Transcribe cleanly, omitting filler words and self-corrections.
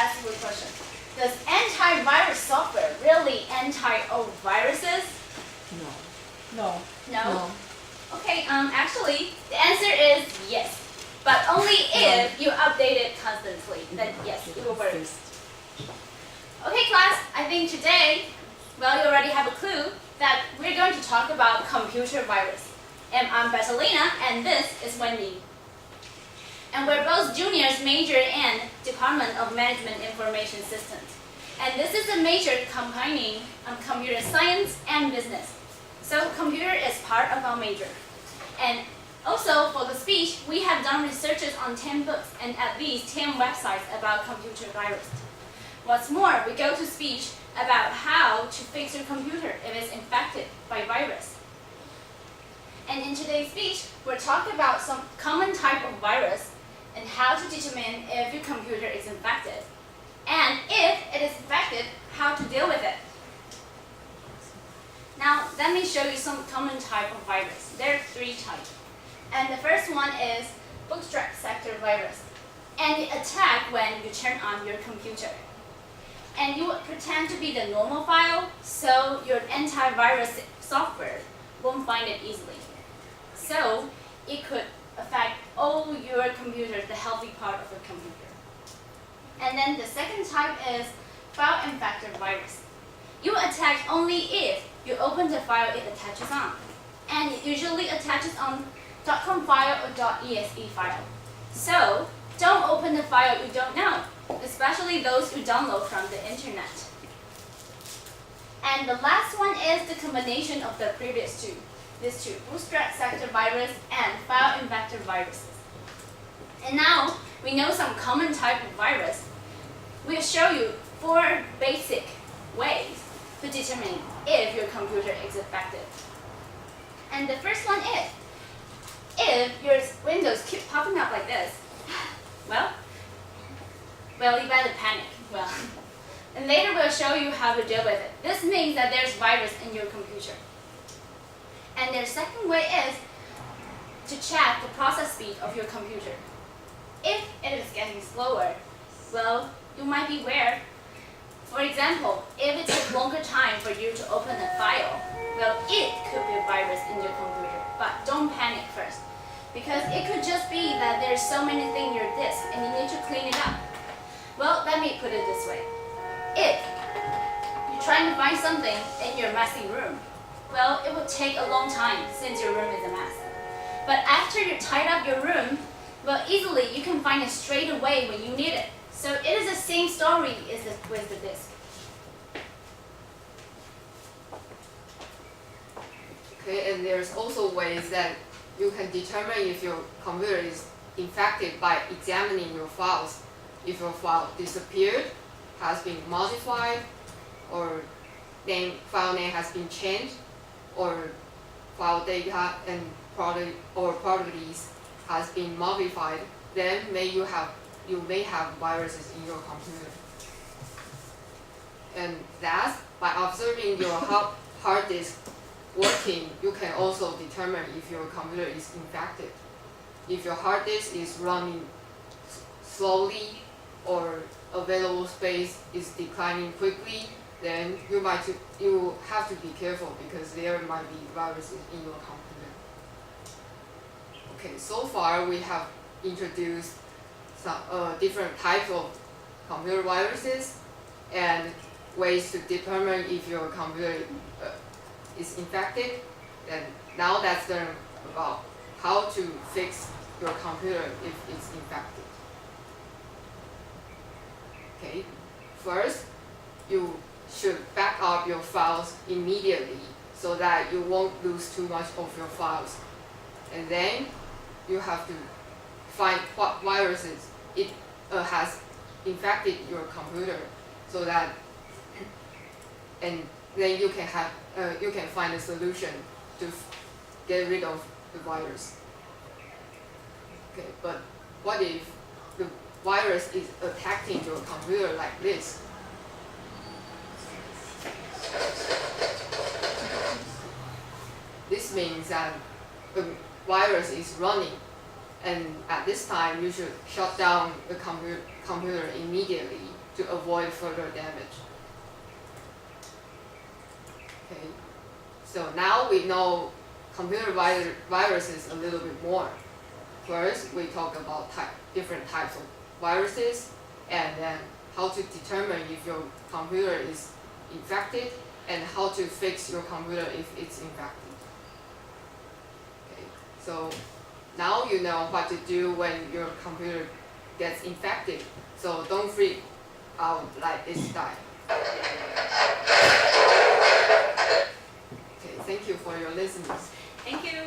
ask you a question. Does antivirus software really anti all viruses? No. No. No? Okay, actually, the answer is yes. But only if you update it constantly, then yes, it will work. Okay, class, I think today, well, you already have a clue that we're going to talk about computer virus. And I'm Bettelina, and this is Wendy. And we're both juniors major in Department of Management Information Systems. And this is a major combining computer science and business. So computer is part of our major. And also for the speech, we have done researches on 10 books and at least 10 websites about computer virus. What's more, we go to speech about how to fix your computer if it's infected by virus. And in today's speech, we'll talk about some common type of virus and how to determine if your computer is infected. And if it is infected, how to deal with it. Now, let me show you some common type of virus. There are 3 types. And the first one is bootstrap sector virus. And it attacks when you turn on your computer. And you would pretend to be the normal file, so your antivirus software won't find it easily. So it could affect all your computers, the healthy part of your computer. And then the second type is file infector virus. You attack only if you open the file it attaches on. And it usually attaches on .com file or .exe file. So don't open the file you don't know, especially those you download from the internet. And the last one is the combination of the previous two. These two, bootstrap sector virus and file infector viruses. And now we know some common type of virus. We'll show you 4 basic ways to determine if your computer is infected. And the first one is, if your windows keep popping up like this, well, you better panic. Well, and later we'll show you how to deal with it. This means that there's virus in your computer. And the second way is to check the process speed of your computer. If it is getting slower, well, you might be aware. For example, if it takes longer time for you to open a file, well, it could be a virus in your computer. But don't panic first, because it could just be that there's so many things in your disk and you need to clean it up. Well, let me put it this way. If you're trying to find something in your messy room, well, it will take a long time since your room is a mess. But after you tidy up your room, well, easily you can find it straight away when you need it. So it is the same story as with the disk. Okay, and there's also ways that you can determine if your computer is infected by examining your files. If your file disappeared, has been modified, or file name has been changed, or file data and properties has been modified, then you may have viruses in your computer. And thus, by observing your hard disk working, you can also determine if your computer is infected. If your hard disk is running slowly or available space is declining quickly, then you have to be careful because there might be viruses in your computer. Okay, so far we have introduced some different types of computer viruses and ways to determine if your computer is infected. And now let's learn about how to fix your computer if it's infected. Okay, first you should back up your files immediately so that you won't lose too much of your files. And then you have to find what viruses it has infected your computer, so that, and then you can find a solution to get rid of the virus. Okay, but what if the virus is attacking your computer like this? This means that the virus is running, and at this time you should shut down the computer immediately to avoid further damage. Okay, so now we know computer viruses a little bit more. First, we talk about different types of viruses, and then how to determine if your computer is infected and how to fix your computer if it's infected. Okay, so now you know what to do when your computer gets infected, so don't freak out like this time. Okay, thank you for your listening. Thank you.